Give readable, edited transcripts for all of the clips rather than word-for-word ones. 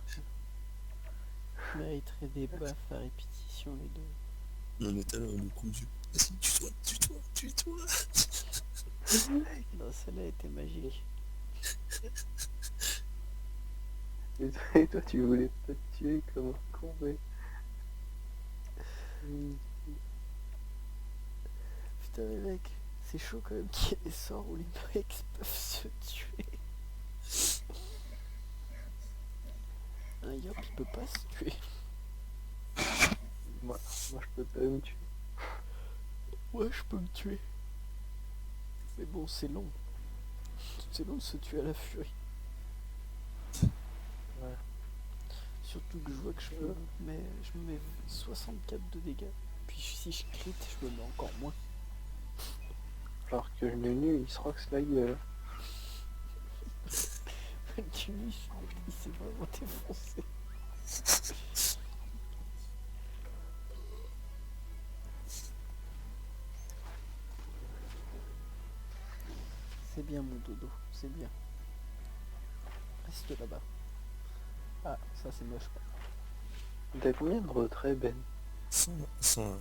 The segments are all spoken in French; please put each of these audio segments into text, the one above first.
sûr. Ils mériteraient des baffes à répétition, les deux. Non mais t'as le coup du... Vas-y, tue-toi. Non, celle-là était magique. Et toi, tu voulais pas te tuer comme un con, mais... Putain, mais mec, c'est chaud quand même qu'il y ait des sorts où les mecs peuvent se tuer. Un Yop, il peut pas se tuer. Moi, je peux pas me tuer. Ouais, je peux me tuer. Mais bon, c'est long. C'est long de se tuer à la furie. Ouais. Surtout que je vois que je me mets 64 de dégâts. Puis si je crit, je me mets encore moins. Alors que je le nu, il se roxe la gueule. Du lui, il s'est vraiment défoncé. C'est bien mon dodo, c'est bien. Reste là-bas. Ah, ça c'est moche. T'as combien de retraits, Ben? 101.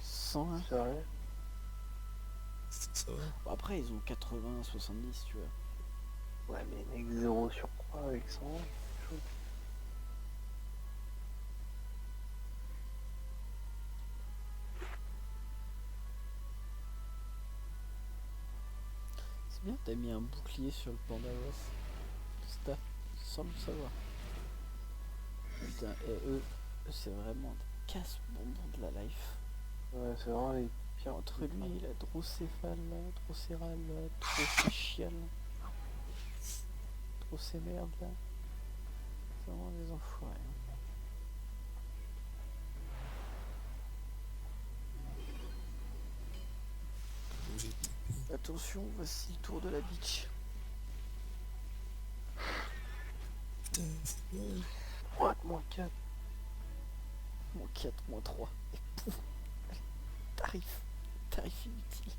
101. Sérieux? Ça va. Bon, après, ils ont 80, 70, tu vois. Ouais, mais mec, 0 sur 3 avec 100, c'est chaud. C'est bien, t'as mis un bouclier sur le Pandaros. Stat, sans le savoir. Putain, et eux c'est vraiment des casse-bonbons de la life. Ouais, c'est vraiment les pires. Entre lui, la Drocéphale, Drocéral, Drocéchial, Drocémerde là. C'est vraiment des enfoirés. Attention, voici le tour de la beach. Putain, ouais. Droite, moins 4. Moins 4, moins 3. Et pouf. Tarif inutile.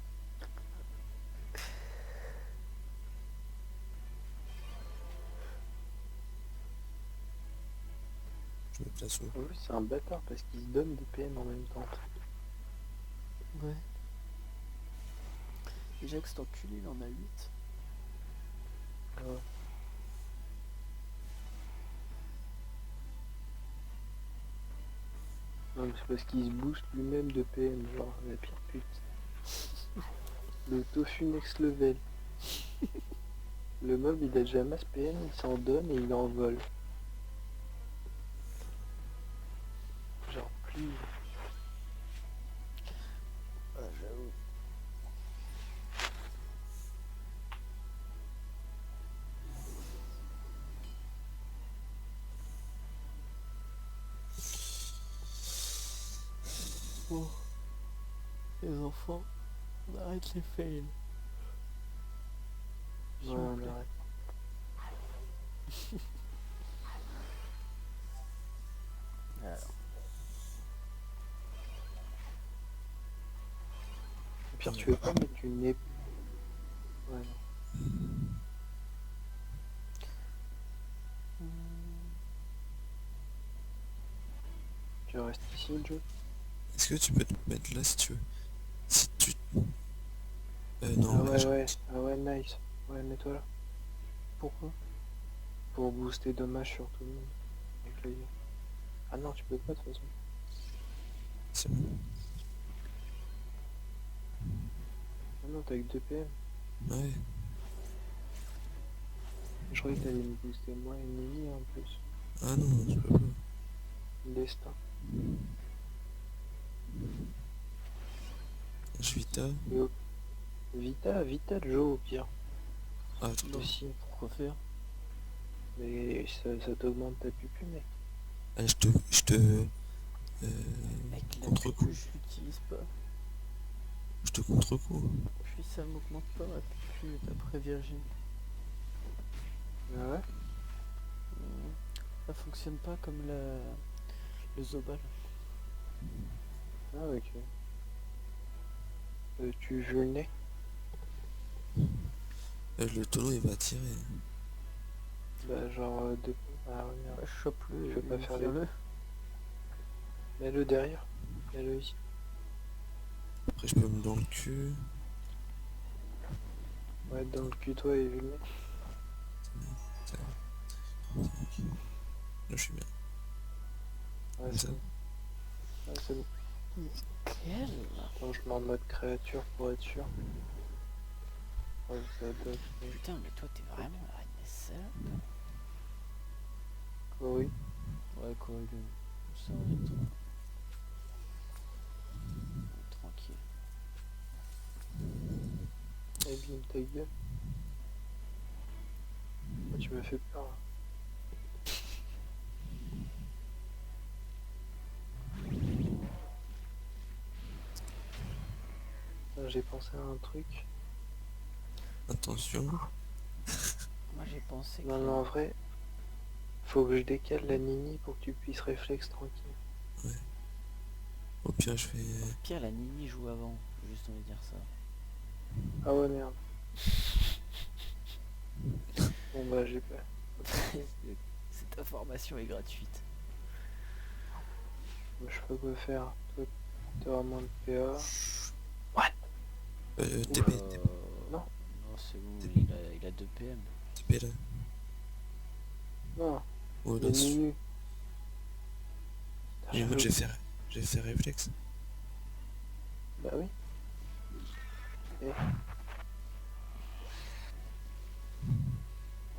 Je me place où? En plus, c'est un bâtard parce qu'il se donne des PM en même temps. Ouais. Déjà que cet enculé, il en a 8. Ouais. Non, mais c'est parce qu'il se booste lui-même de PM, genre la pire pute. Le tofu next level. Le mob, il a déjà masse PM, il s'en donne et il en vole. Genre plus. Ah, j'avoue. Bon. Les enfants, on arrête les fails. S'il Ouais, vous on plaît. arrête. Alors. Au pire, tu veux pas mettre une épée. Ouais, non. Tu restes ici, Joe? Est-ce que tu peux te mettre là si tu veux? Si tu... non, Ah ouais, je- ouais. Ah ouais, nice. Ouais, mets-toi là. Pourquoi? Pour booster dommage sur tout le monde. Avec les... Ah non, tu peux pas de toute façon. C'est bon. Ah non, t'as que 2 PM. Ouais. Je croyais que t'allais me booster moi ennemi en plus. Ah non, je peux pas. Destin. Je Vita. Et au... Vita Joe au pire. Ah, attends. Non. Aussi. Pourquoi faire? Mais ça t'augmente ta pupu, mec. Ah, je te Mec, la contre-coup. pupu, je l'utilise pas. Je te contre-coup. Puis ça m'augmente pas ma pupu d'après Virgin. Ah ouais? Ça fonctionne pas comme le Zobal. Ah ok. Tu joues le nez? Le tonneau il va tirer. Bah genre Ah ouais, merde. Ouais, chope-le Je vais pas et faire les vire-le. Mets-le derrière. Mets-le ici. Après, je peux me dans le cul. Ouais, dans le cul, toi, et vu le mec. Tac, tac. Là, je suis bien. Ouais, Comme c'est ça. bon. Ouais, c'est bon. Nickel. Attends, je mets en mode créature pour être sûr. Ouais, ça doit Putain, mais toi, t'es vraiment la reine des salopes. oui. Ouais, corrigé. Ça va être tranquille. Et bim, ta gueule. Oh, tu m'as fait peur, là. Putain, j'ai pensé à un truc. Attention. Moi, j'ai pensé que... Non, mais en vrai, faut que je décale la Nini pour que tu puisses réflexe tranquille. Ouais. Au pire, je fais... Au pire, la Nini joue avant. J'ai juste envie de dire ça. Ah ouais, merde. Bon bah, j'ai pas. Cette information est gratuite. Je sais pas quoi faire. Toi, t'auras moins de PA. TP, Non. Non, c'est bon, il a 2 PM. TP là. Non, Oh il y là, a Nunu. mais moi, j'ai fait réflexe. Bah oui. Et...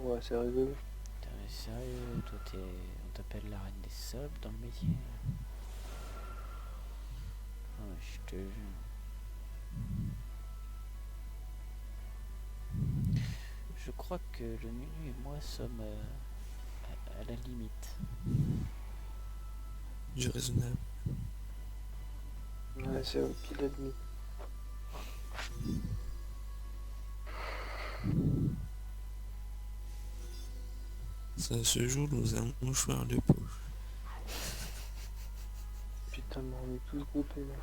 Ouais, c'est résolu. Putain, mais sérieux, toi, on t'appelle la reine des salopes dans le métier. Ah, je te jure. Je crois que le Nunu et moi sommes à la limite. Du raisonnable. Ouais, c'est au pile et demi. Ça se joue dans un mouchoir de poche. Putain, mais on est tous groupés, mec.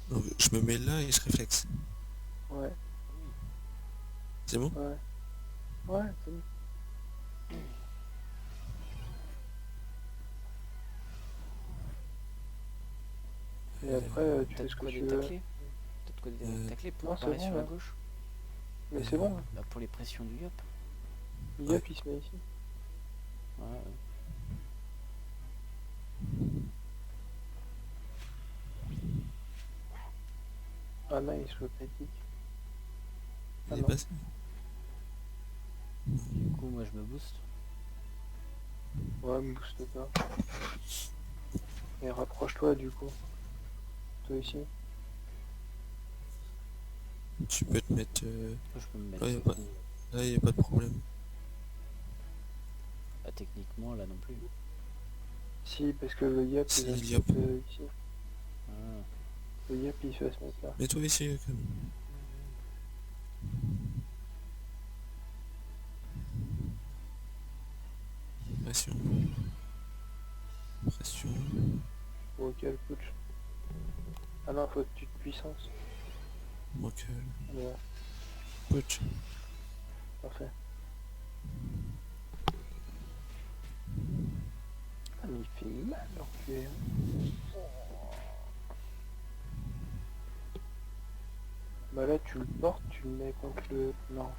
Donc, je me mets là et je réflexe. Ouais, C'est bon? ouais. Ouais, c'est bon. Et après, tu T'as fais de ce que quoi tu veux. détacler? T'as de quoi détacler pour Non, c'est apparaître bon, sur la là. gauche? Mais c'est bon, hein. Bah, pour les pressions du yop. Yop, il se met ici. Ouais, ouais. Ah nice, je critique. Il est non. passé. Du coup, moi, je me booste. Ouais, me booste pas. Et rapproche-toi, du coup. Toi ici. Tu peux te mettre... Je peux me mettre... Là, y a pas de problème. Bah, techniquement, là non plus. Si, parce que le Yop, Si, il va se Yop. mettre ici. Ah. Le Yop, il va se mettre là. Mets-toi ici, quand même. Pression. Pression. Bon, ok, le putsch. Ah non, faut que tu te puissance. Mocal. Ouais, Putsch. parfait. Ah, mais il fait mal, l'enculé. Bah là, tu le portes, tu le mets contre le... Non.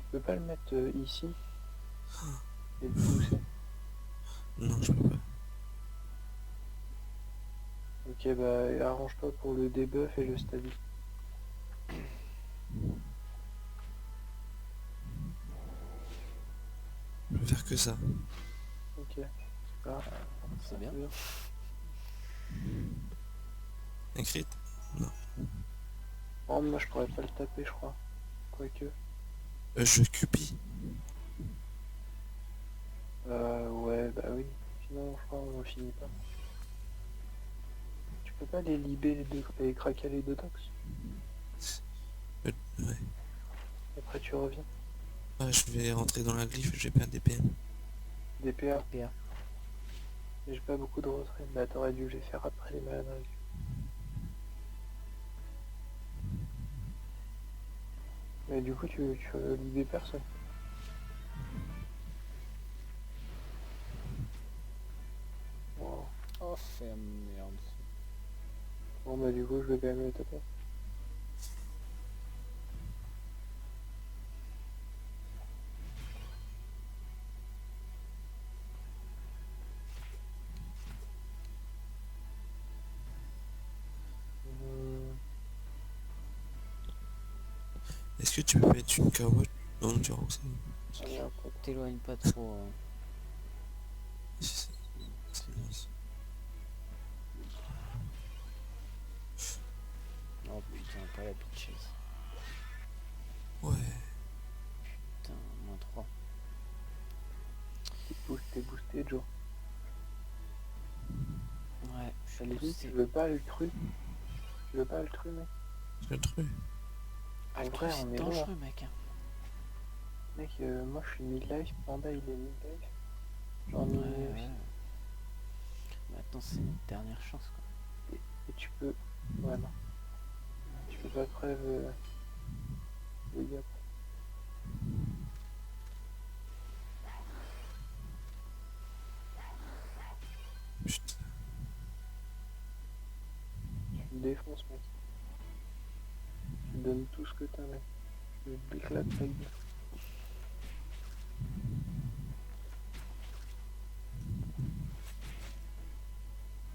Tu peux pas le mettre ici et le pousser. Non, je peux pas. Ok, bah arrange-toi pour le debuff et le stabi. Je peux faire que ça. Ok, c'est pas grave. C'est bien. Un crit? Non. Oh, moi je pourrais pas le taper, je crois. Quoique. Je cupie. Ouais, bah oui. Sinon, je crois on finit pas. Tu peux pas les libérer les deux et craquer les deux tox. Ouais. Après tu reviens. Ah, je vais rentrer dans la glyphe, j'ai perdu des PM. DPA. PA. Mais j'ai pas beaucoup de retrait. Bah t'aurais dû les faire après les malades. Mais du coup tu libères personne. faire merde. Bon bah du coup je vais quand même le taper. Est-ce que tu peux mettre une carotte dans le Durox? Ah merde, peut-être. T'éloignes pas trop. C'est bien ça. Oh putain, pas la bitcheuse. Ouais. Putain, -3. T'es boosté Joe. Ouais, je suis Allez-y, boosté. tu veux pas le truc? Tu veux pas le truc mec? C'est le truc. Ah, En le vrai truc, on c'est est loin. dangereux, mec. Hein. Mec moi je suis mid-life, Panda il est mid-life. Genre Ouais, mini aussi. ouais. Maintenant, c'est notre dernière chance, quoi. Et tu peux... Ouais non. Tu peux pas crève le gars. Putain. Tu me défonces mec. Tu me donnes tout ce que t'as mec. Je t'éclate ta gueule.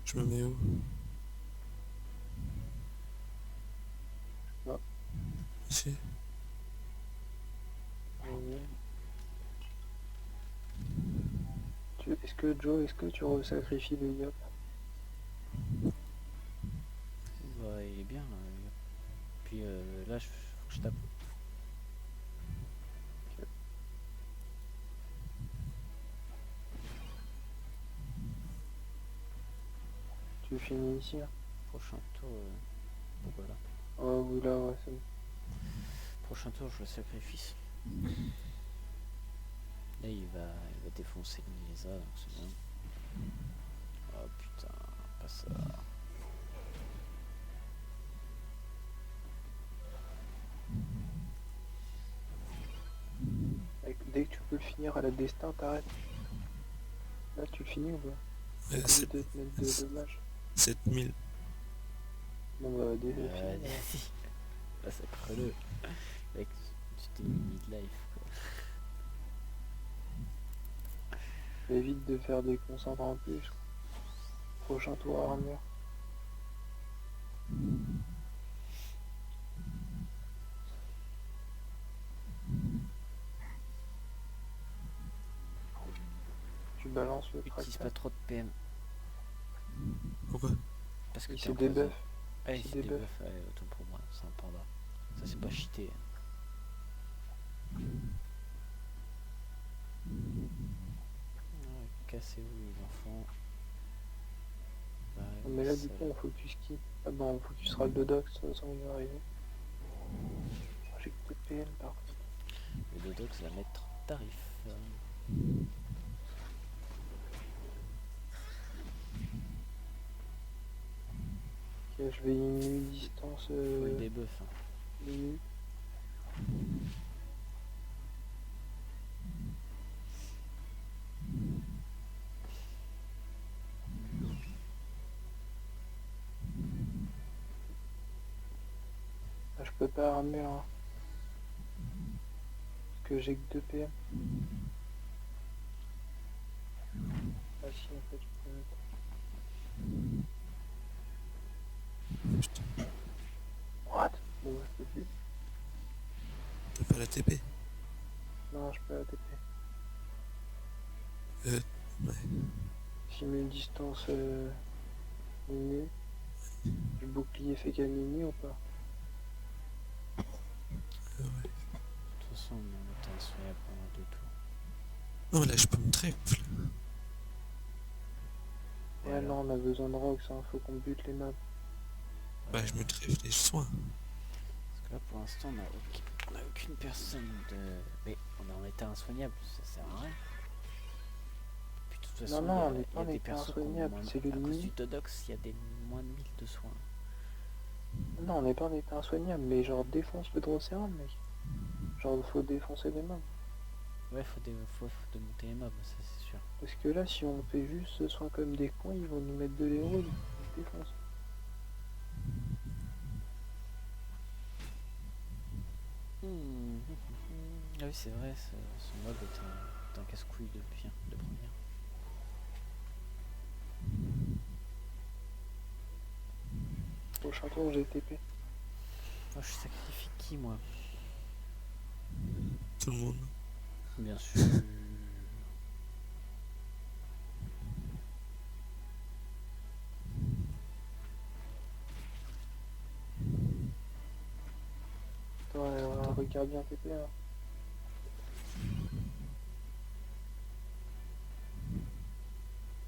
Je me mets où? Non. Ici. Est-ce que Joe, est-ce que tu resacrifies le yop? Bah, il est bien, là. Puis là, faut que je tape. Tu finis ici hein? Prochain tour. Pourquoi là? Oh oui là ouais c'est bon. Prochain tour, je le sacrifice. Là, il va défoncer le Mélisa, donc c'est bien. Oh putain, pas ça. Dès que tu peux le finir à la destin, t'arrêtes. Là tu le finis ou pas? Ouais, T'es obligé de te mettre de dommages. 7000. Bon bah finis. Là, ça creux. Mec, tu t'es mis mid-life, quoi. Évite de faire des concentres en plus. Prochain tour armure. Tu balances le Utilise tracteur. pas trop de PM. Pourquoi? Parce que Et t'es c'est en des phase. buffs. Ouais, c'est c'est des des buffs. buffs, ouais, autant pour moi, c'est un panda. Ça, c'est pas cheaté. Ouais, cassez-vous, les enfants. Non, mais là du coup on faut que tu skis. Ah bon, faut que tu seras le dodox, de toute façon il va arriver. J'ai que peu de PM par contre. Le Dodox va mettre tarif. Ok, je vais une distance Full debuff. Hein. minute. Ah, je peux pas armer hein. Parce que j'ai que 2 PM. Ah si en fait je peux mettre. Putain. What? Bon bah je peux plus. T'as pas la TP? Non je peux la TP. Ouais. Si je mets une distance minute, le bouclier fait qu'à minuit ou pas? Ouais. De toute façon, on était insoignable pendant 2 tours. Non, là, je peux me trèfle. Et Ouais alors non on a besoin de rocks, hein. Faut qu'on bute les mobs. Bah, je me trèfle et je soins. Parce que là, pour l'instant, on a aucune personne de. Mais on est en état insoignable, ça sert à rien. Puis de toute façon, Non, on il n'est y pas a en des état persos qui ont insoignable, moins. c'est le À cause nid. du Dodox, il y a des moins de 1000 de soins. Non, on n'est pas en état insoignable, mais genre défonce le Drossérum, mec. Genre faut défoncer les mobs. Ouais, faut démonter les mobs, ça c'est sûr. sûr. Parce que là, si on fait juste ce soin comme des cons, ils vont nous mettre de l'héros, ils nous défoncent. Ah oui, c'est vrai, son mob est un casse-couille de première. Prochain tour, j'ai TP. Moi, je sacrifie qui, moi? Tout le monde. Bien sûr. Attends, regarde bien TP. Hein.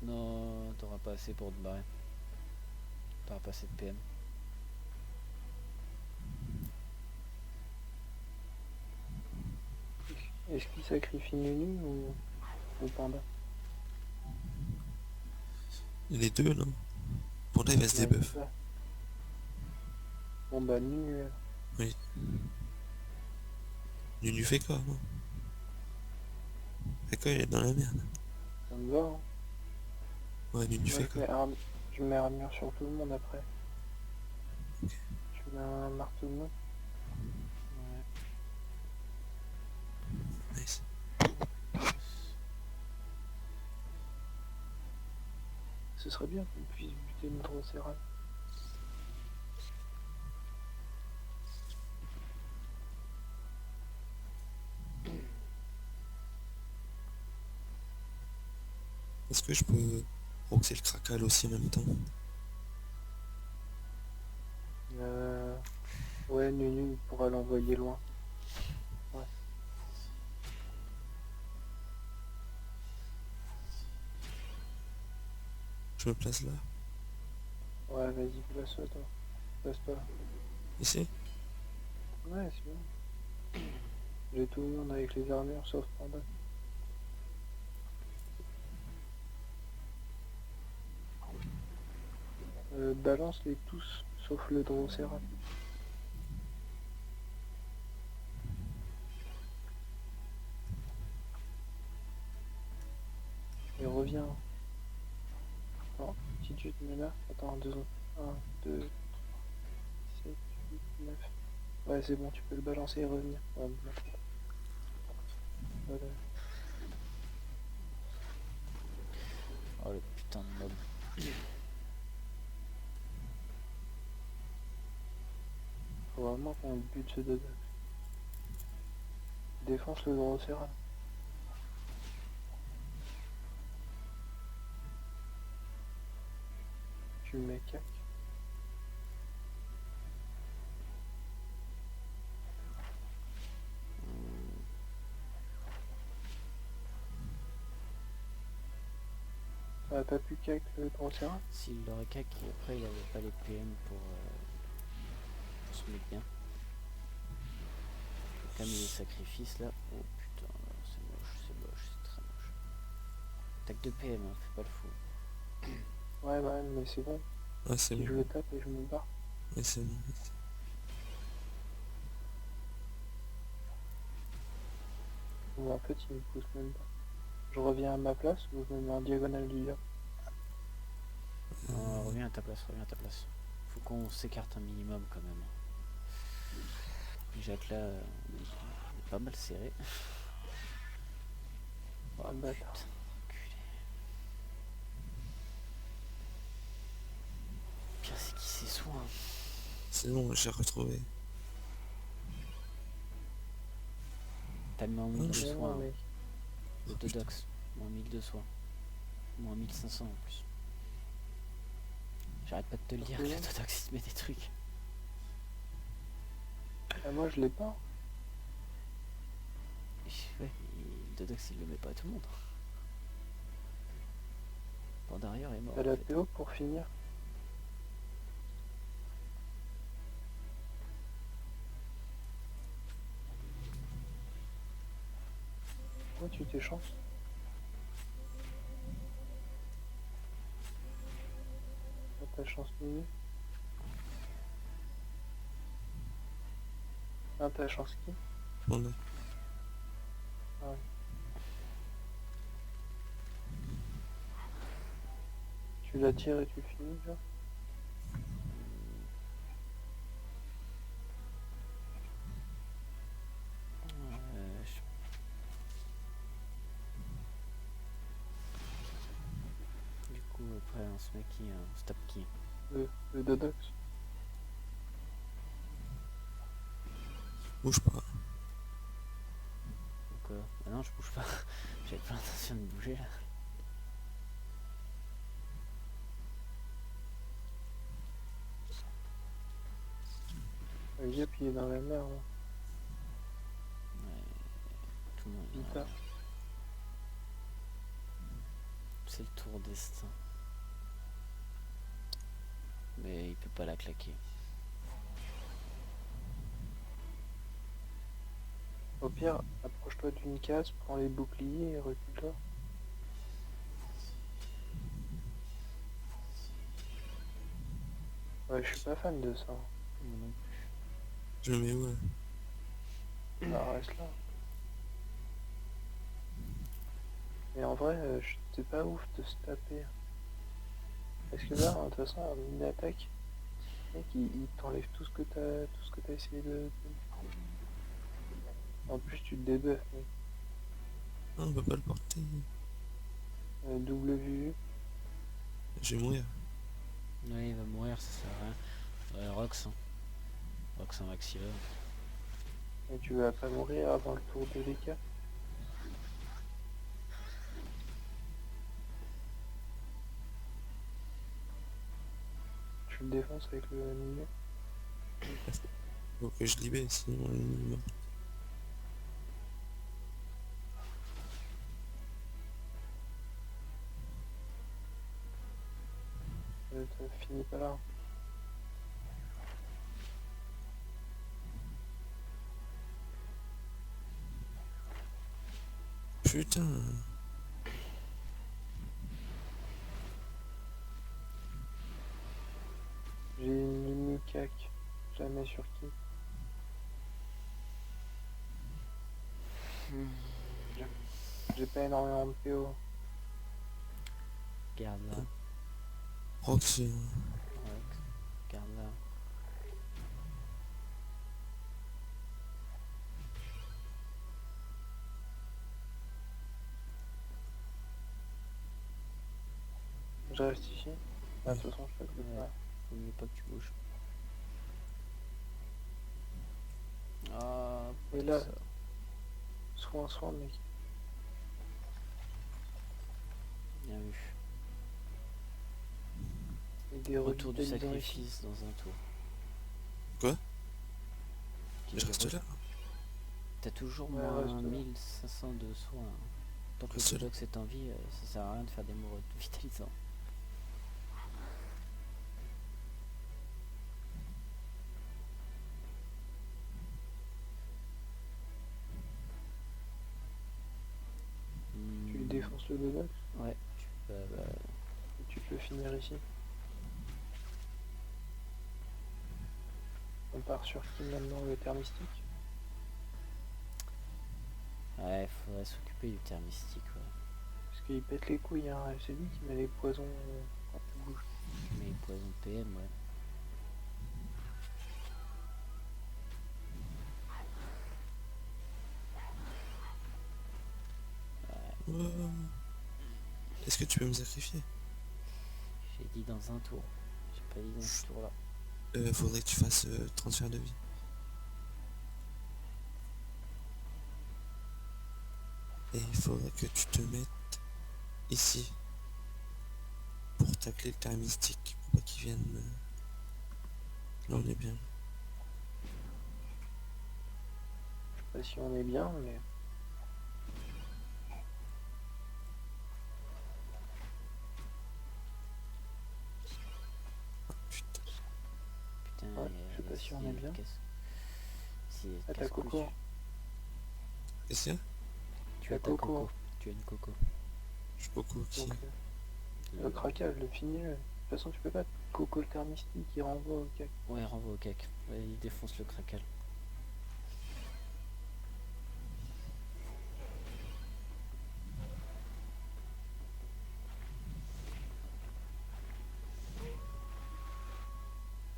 Non, t'auras pas assez pour te barrer. T'auras pas assez de PM. Est-ce qu'il sacrifie Nunu ou Panda? Les deux, non? Panda, il va se Ouais, débuff. ouais. Bon bah Nunu. Oui. Nunu fait quoi, non? Fait quoi, il est dans la merde. Ça me va. Hein. Ouais, Nunu Moi, fait quoi? je mets armure sur tout le monde après. Je mets un marteau de monde. Ouais. Nice. Ce serait bien qu'on puisse buter une Drosera. Est-ce que je peux proxer le Krakal aussi en même temps? Ouais, Nunu pourra l'envoyer loin. Ouais. Je me place là. Ouais, vas-y, place-toi, toi. Place-toi. Ici? Ouais, c'est bon. J'ai tout le monde avec les armures sauf Panda. Balance-les tous sauf le Drosera. Et reviens. Attends, si tu te mets là. Attends, 2 secondes. 1, 2, 7, 8, 9. Ouais, c'est bon, tu peux le balancer et revenir. Ouais, bon. Voilà. Oh le putain de mob. Faut vraiment qu'on bute ce Dodox. Défonce le Drosera. Tu le mets cac. Ah, t'as plus cac le Drosera? S'il l'aurait cac, après il avait pas les PM pour se mettre bien. Comme il est sacrifice là. Oh putain, c'est moche, c'est très moche. Tac de PM, hein, fais pas le fou. Ouais, mais c'est bon. Ah, c'est Si je bon. le tape et je me barre. Ouais, c'est bon. Ou en fait, il me pousse même pas. Je reviens à ma place ou je me mets en diagonale du diable. Reviens à ta place, reviens à ta place. Faut qu'on s'écarte un minimum quand même. Jacques là, il est pas mal serré. Oh Ah, putain, bâtard. enculé. Pire c'est qui c'est soin. C'est bon, j'ai retrouvé. T'as mis en moins de Mais non, soin. mec. Le Dodox, moins 1000 de soin. Moins 1500 en plus. J'arrête pas de te le dire que le Dodox il te met des trucs. Ah, moi, je l'ai pas. Ouais, le Dodox il le met pas à tout le monde. Pandaria est mort. T'as En la fait. PO pour finir. Toi, tu t'es chance. T'as chance Nunu. Ah, t'as chance qui? Voilà. Ah, ouais. Tu la tires et tu finis là. Je- Du coup, après, on se met qui? On se tape qui? Le Dodox. Bouge pas. Donc, ah non, je bouge pas. J'avais pas l'intention de bouger là. Yep, il est dans la mer là. Ouais, tout le monde est dans la Vita. merde. C'est le tour destin. Mais il peut pas la claquer. Au pire, approche-toi d'une case, prends les boucliers et recule-toi. Ouais, je suis pas fan de ça. Moi non plus. Je me mets où là? Bah, reste là. Mais en vrai, c'est pas ouf de se taper. Parce que là, de toute façon, en une attaque, mec, il t'enlève tout ce que t'as essayé de. En plus, tu te débuffes, mec. Ah, on peut pas le porter. Double vue. Je vais mourir. Ouais, il va mourir, ça sert à rien. Ouais, Rox, hein. Rox en maximum. Et tu vas pas mourir avant le tour de DK. Tu le défonces avec le animé. Faut que je libère, sinon l'ennemi meurt. T'as fini pas là. Putain. J'ai une ligne cac. Jamais sur qui. J'ai pas énormément de PO. Garde là. Rox, Rox. Garde là. Je reste ici. Ah, de toute façon, je fais que Ouais. ça. Faut mieux pas que tu bouges. Ah, Et pas là, ça. soin, mec. Bien vu. Et des Retour du revitalisants ici. sacrifice dans un tour. Quoi? Qui Je est reste re- là. T'as toujours Ouais, moins reste là. 1500 de soins. Hein. Tant que le Reste là. Dodox est en vie, ça sert à rien de faire des mots vitalisants. Tu défonces le Dodox Ouais, tu peux. et tu peux finir ici. On part sur qui maintenant, le terre mystique? Ouais, faudrait s'occuper du terre mystique, ouais. Parce qu'il pète les couilles, hein. C'est lui qui met les poisons quand tu bouges. Tu mets poison PM, ouais. Ouais. Est-ce que tu peux me sacrifier? J'ai dit dans un tour. J'ai pas dit dans ce tour-là. Faudrait que tu fasses transfert de vie. Et il faudrait que tu te mettes ici pour tacler le terrain mystique pour pas qu'il vienne me... Là on est bien. Je sais pas si on est bien, mais. Putain. Putain, Ouais, je sais pas si on est bien. Si, Ah, t'as Coco. Qu'est-ce qu'il y a? Tu as ta Coco. Coco. Tu as une Coco. Je suis beaucoup qui... Donc, le craquage, le finis-le. De toute façon, tu peux pas. Coco le terre mystique, il renvoie au cac. Ouais, renvoie au cac. Ouais, il défonce le cracal.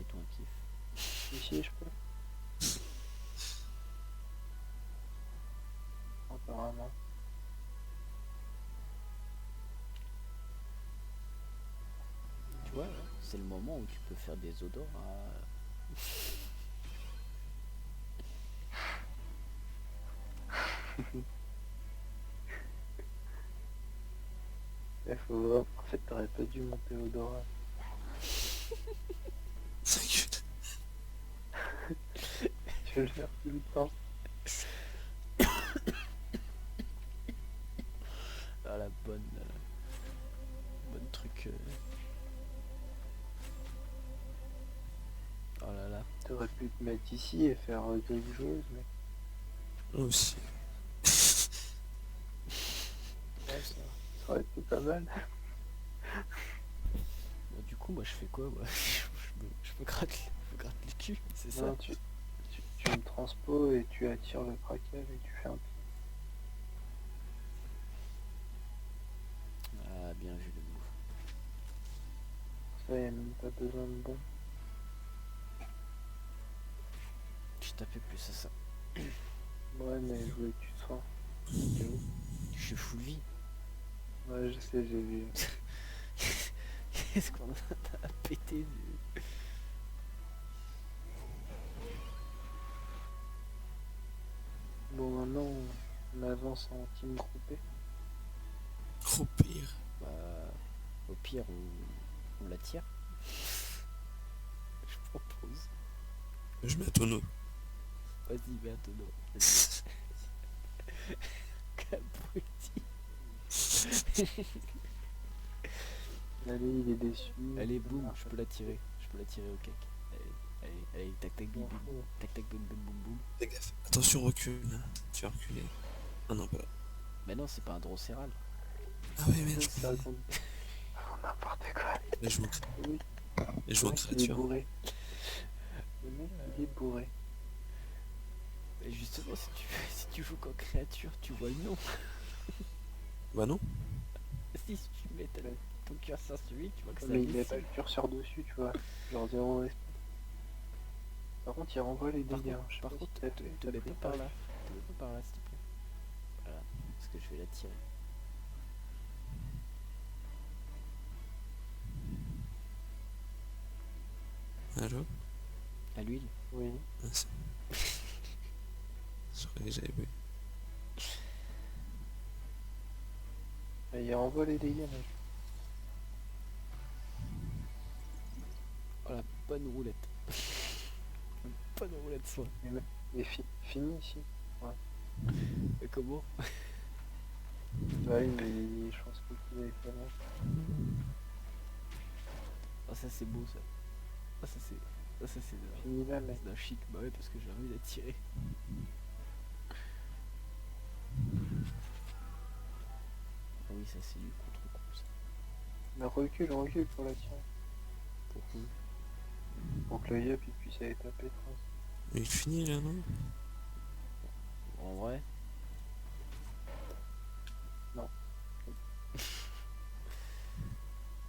Fais-toi un kiff. Ici, je peux. Apparemment. Tu vois, c'est le moment où tu peux faire des odorats. Il faut vraiment... En fait, t'aurais pas dû monter Odora. Tu veux le faire tout le temps. Ah, la bonne truc. Oh là là. T'aurais pu te mettre ici et faire grille joueuse, mais Aussi. ouais, ça aurait été pas mal. Bon, du coup, moi je fais quoi moi je me gratte le cul, c'est ça. Non, tu me transpos et tu attires le kraken et tu fais un pied. Ah, bien vu le move. Ça, y a même pas besoin de bon. Je tapais plus à ça. Ouais, mais je voulais que tu te sois. Je suis full vie. Ouais, je sais, j'ai vu. Qu'est-ce qu'on a pété du... Bon, maintenant, on avance en team groupé. Trop pire. Bah, au pire, on la tire. Je propose. Je mets à tonneau. Vas-y, mets un tonneau. Vas-y. Qu'abruti. Allez, il est déçu. Allez, boum, je peux la tirer. Je peux la tirer au cake. Allez, tac tac boum boum. Tac tac boum boum boum boum. Fais gaffe. Attention, recule là. Tu vas reculer. Ah non, pas là. Mais non, c'est pas un drosséral. Ah ouais, merde, je Ça croyais. raconte n'importe quoi. Là, je vois Oui, et je vois il est créature. bourré. Le mec, il est bourré. Et justement, si tu joues qu'en créature, tu vois le nom. Bah non. Si tu mets ton curseur sur lui, tu vois que ça Mais il met dessine. pas le curseur dessus, tu vois. Genre 0 respect. Par contre, il renvoie les dégâts. Je sais Par pas contre, si t'as te t'as mets pris pas par là. Te mets pas par là, s'il te plaît. Voilà, parce que je vais la tirer. Allô. À l'huile. Oui. Ah, c'est... Je croyais que j'avais bu. Et il renvoie les dégâts, mec. Oh la bonne roulette. Une bonne roulette soin. Et fini ici. Et comment? Bah oui, mais je pense que tu l'avais fait là. Ah, ça c'est beau ça. Ah, ça c'est Fini là, mec. d'un chic. Bah ouais, parce que j'ai envie de la tirer. Ah oui, ça c'est du contre-coup ça. Mais recule pour la tirer. Pourquoi? Pour que le yop il puisse aller taper. Mais il finit là, non? En vrai? Non.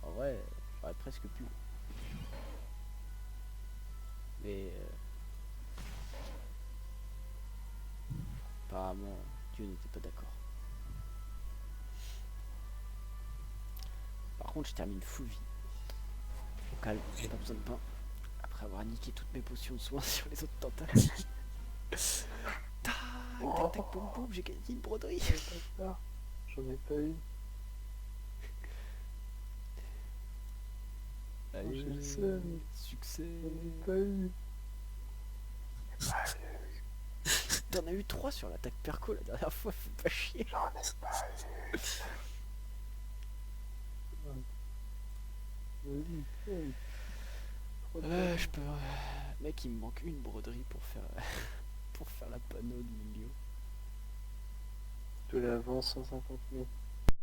En vrai, j'aurais presque pu. Mais apparemment, Dieu n'était pas d'accord. Par contre, je termine full vie. Au calme, j'ai pas besoin de pain. Après avoir niqué toutes mes potions de soin sur les autres tentacules. Tac, tac, tac, boum, boum, j'ai gagné une broderie. J'en ai pas eu. Allez, j'ai le seum. succès. J'en ai pas eu. T'en as eu 3 sur l'attaque perco la dernière fois, fais pas chier. J'en ai pas eu. Oui. Je peux. Mec, il me manque une broderie pour faire pour faire la panneau du milieu. Je l'avance 150 000.